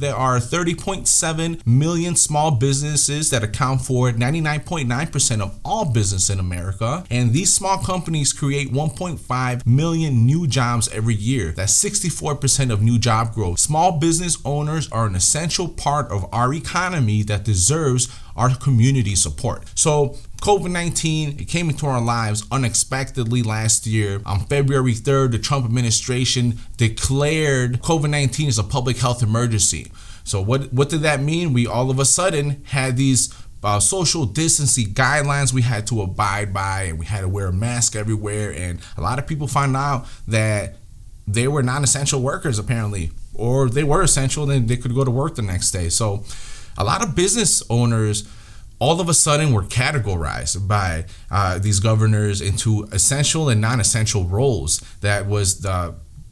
there are 30.7 million small businesses that account for 99.9% of all business in America. And these small companies create 1.5 million new jobs every year. That's 64% of new job growth. Small business owners are an essential part of our economy that deserves our community support. So COVID-19, it came into our lives unexpectedly last year. On February 3rd, the Trump administration declared COVID-19 as a public health emergency. So what did that mean? We all of a sudden had these social distancing guidelines we had to abide by, and we had to wear a mask everywhere. And a lot of people found out that they were non-essential workers apparently, or they were essential, then they could go to work the next day. So a lot of business owners all of a sudden were categorized by these governors into essential and non-essential roles that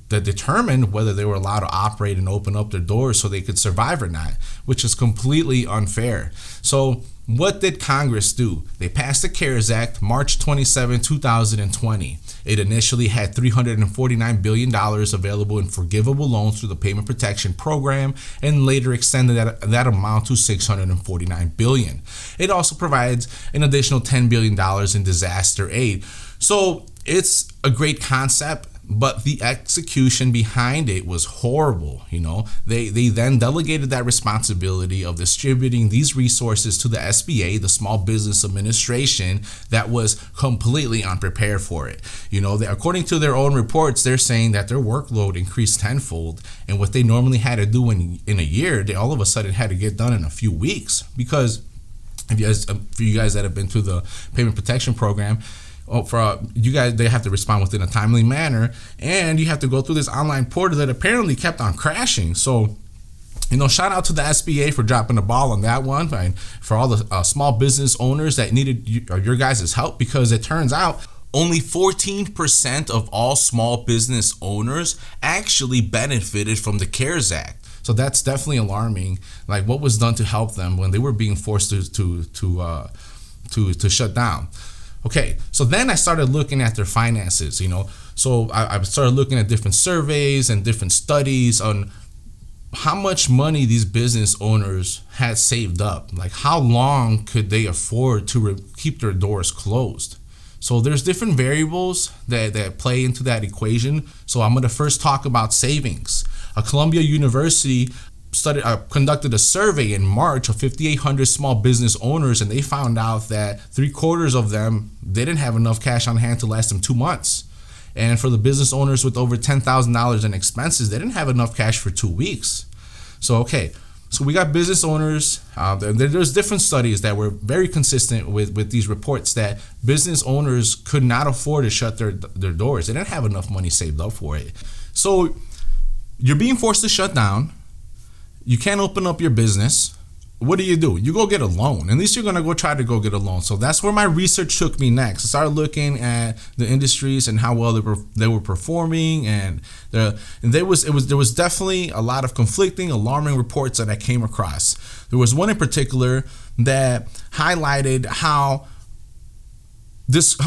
determined whether they were allowed to operate and open up their doors so they could survive or not, which is completely unfair. So what did Congress do? They passed the CARES Act March 27, 2020. It initially had $349 billion available in forgivable loans through the Payment Protection Program, and later extended that amount to $649 billion. It also provides an additional $10 billion in disaster aid. So it's a great concept, but the execution behind it was horrible. They then delegated that responsibility of distributing these resources to the SBA, the Small Business Administration, that was completely unprepared for it. According to their own reports, they're saying that their workload increased tenfold, and what they normally had to do in a year, they all of a sudden had to get done in a few weeks. Because for you guys that have been through the Payment Protection Program, for you guys, they have to respond within a timely manner, and you have to go through this online portal that apparently kept on crashing. So, shout out to the SBA for dropping the ball on that one, and for all the small business owners that needed your guys' help, because it turns out only 14% of all small business owners actually benefited from the CARES Act. So that's definitely alarming. Like, what was done to help them when they were being forced to shut down. Okay, so then I started looking at their finances, So I started looking at different surveys and different studies on how much money these business owners had saved up. Like, how long could they afford to keep their doors closed? So there's different variables that play into that equation. So I'm going to first talk about savings. Columbia University conducted a survey in March of 5,800 small business owners, and they found out that 3/4 of them, they didn't have enough cash on hand to last them 2 months. And for the business owners with over $10,000 in expenses, they didn't have enough cash for 2 weeks. So we got business owners. There's different studies that were very consistent with these reports that business owners could not afford to shut their doors. They didn't have enough money saved up for it. So you're being forced to shut down. You can't open up your business. What do? You go get a loan. At least you're going to go try to go get a loan. So that's where my research took me next. I started looking at the industries and how well they were performing, and there was definitely a lot of conflicting, alarming reports that I came across. There was one in particular that highlighted how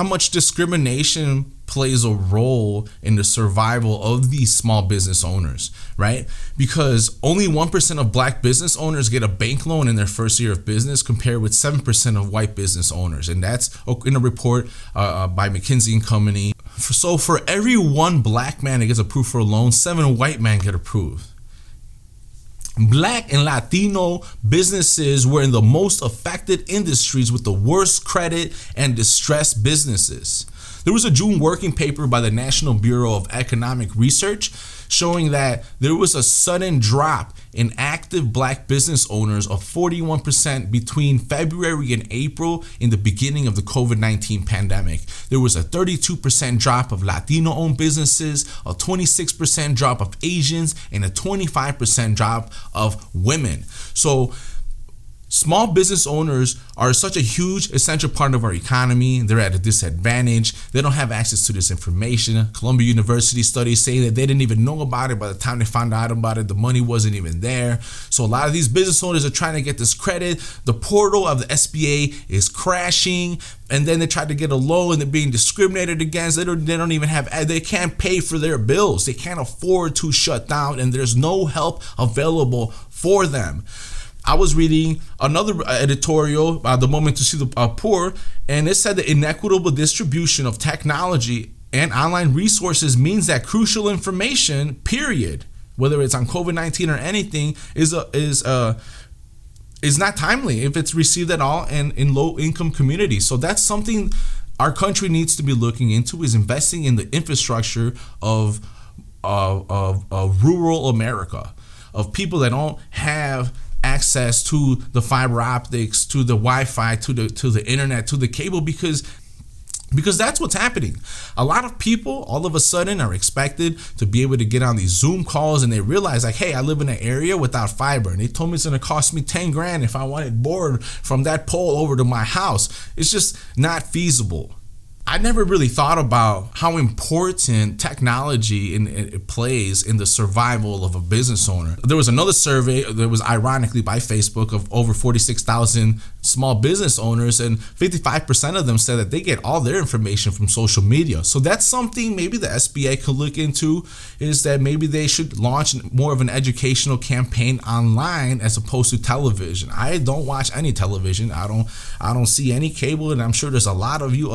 much discrimination plays a role in the survival of these small business owners, right? Because only 1% of black business owners get a bank loan in their first year of business, compared with 7% of white business owners. And that's in a report by McKinsey & Company. So for every one black man that gets approved for a loan, 7 white men get approved. Black and Latino businesses were in the most affected industries with the worst credit and distressed businesses. There was a June working paper by the National Bureau of Economic Research showing that there was a sudden drop in active black business owners of 41% between February and April in the beginning of the COVID-19 pandemic. There was a 32% drop of Latino-owned businesses, a 26% drop of Asians, and a 25% drop of women. So Small business owners are such a huge, essential part of our economy. They're at a disadvantage. They don't have access to this information. Columbia University studies say that they didn't even know about it by the time they found out about it. The money wasn't even there. So a lot of these business owners are trying to get this credit. The portal of the SBA is crashing, and then they try to get a loan and they're being discriminated against. They don't even have, they can't pay for their bills. They can't afford to shut down, and there's no help available for them. I was reading another editorial, The Moment to See the Poor, and it said the inequitable distribution of technology and online resources means that crucial information, period, whether it's on COVID-19 or anything, is not timely if it's received at all and in low-income communities. So that's something our country needs to be looking into, is investing in the infrastructure of rural America, of people that don't have access to the fiber optics, to the Wi-Fi, to the internet, to the cable, because that's what's happening. A lot of people all of a sudden are expected to be able to get on these Zoom calls, and they realize like, hey, I live in an area without fiber, and they told me it's going to cost me 10 grand if I want it bored from that pole over to my house. It's just not feasible. I never really thought about how important technology it plays in the survival of a business owner. There was another survey that was ironically by Facebook of over 46,000 small business owners, and 55% of them said that they get all their information from social media. So that's something maybe the SBA could look into, is that maybe they should launch more of an educational campaign online as opposed to television. I don't watch any television. I don't see any cable, and I'm sure there's a lot of you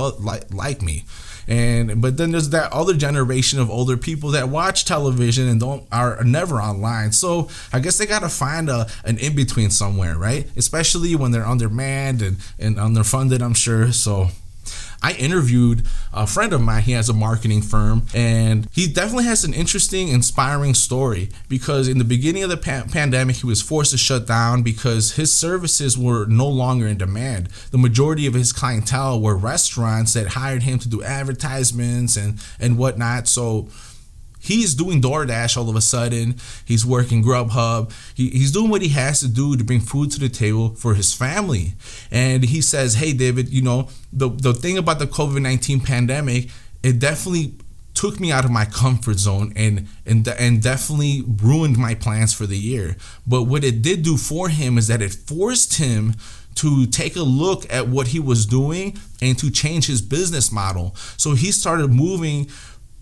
like me. But then there's that other generation of older people that watch television and are never online. So I guess they got to find an in-between somewhere, right? Especially when they're undermanned and underfunded, I'm sure. So I interviewed a friend of mine. He has a marketing firm, and he definitely has an interesting, inspiring story, because in the beginning of the pandemic, he was forced to shut down because his services were no longer in demand. The majority of his clientele were restaurants that hired him to do advertisements and whatnot. So he's doing DoorDash all of a sudden. He's working Grubhub. He's doing what he has to do to bring food to the table for his family. And he says, hey, David, the thing about the COVID-19 pandemic, it definitely took me out of my comfort zone and definitely ruined my plans for the year. But what it did do for him is that it forced him to take a look at what he was doing and to change his business model. So he started moving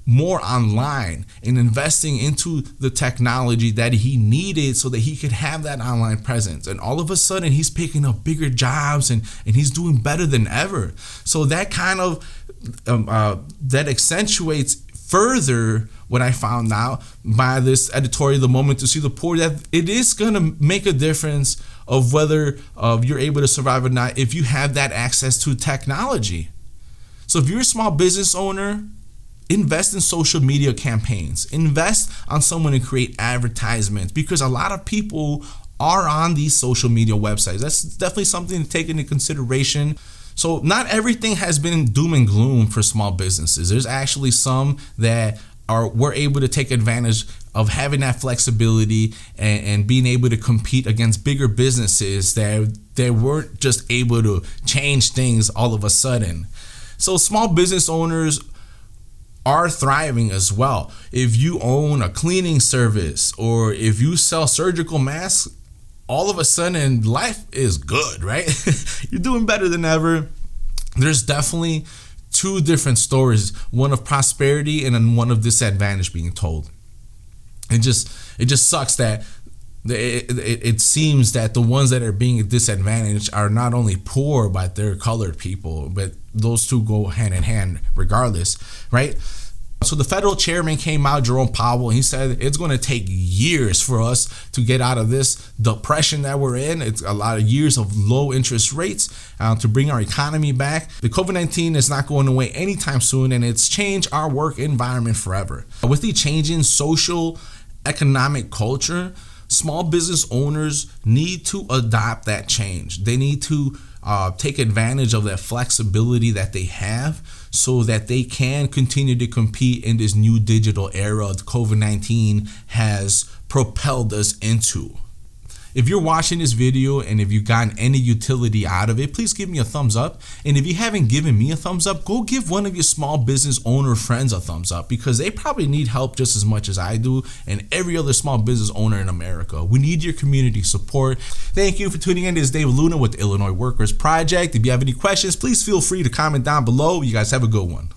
more online and investing into the technology that he needed so that he could have that online presence. And all of a sudden he's picking up bigger jobs and he's doing better than ever. So that kind of that accentuates further what I found out by this editorial, The Moment to See the Poor, that it is going to make a difference of whether you're able to survive or not if you have that access to technology. So if you're a small business owner, invest in social media campaigns. Invest on someone to create advertisements, because a lot of people are on these social media websites. That's definitely something to take into consideration. So not everything has been doom and gloom for small businesses. There's actually some that were able to take advantage of having that flexibility and being able to compete against bigger businesses that they weren't just able to change things all of a sudden. So small business owners are thriving as well. If you own a cleaning service or if you sell surgical masks, all of a sudden life is good, right? You're doing better than ever. There's definitely two different stories, one of prosperity and then one of disadvantage being told. It just sucks that it seems that the ones that are being disadvantaged are not only poor, but they're colored people. But those two go hand in hand regardless, right? So the federal chairman came out, Jerome Powell, and he said it's going to take years for us to get out of this depression that we're in. It's a lot of years of low interest rates to bring our economy back. The COVID-19 is not going away anytime soon, and it's changed our work environment forever. With the changing social economic culture, small business owners need to adopt that change. They need to take advantage of that flexibility that they have so that they can continue to compete in this new digital era that COVID-19 has propelled us into. If you're watching this video and if you've gotten any utility out of it, please give me a thumbs up. And if you haven't given me a thumbs up, go give one of your small business owner friends a thumbs up, because they probably need help just as much as I do and every other small business owner in America. We need your community support. Thank you for tuning in. This is David Luna with the Illinois Workers Project. If you have any questions, please feel free to comment down below. You guys have a good one.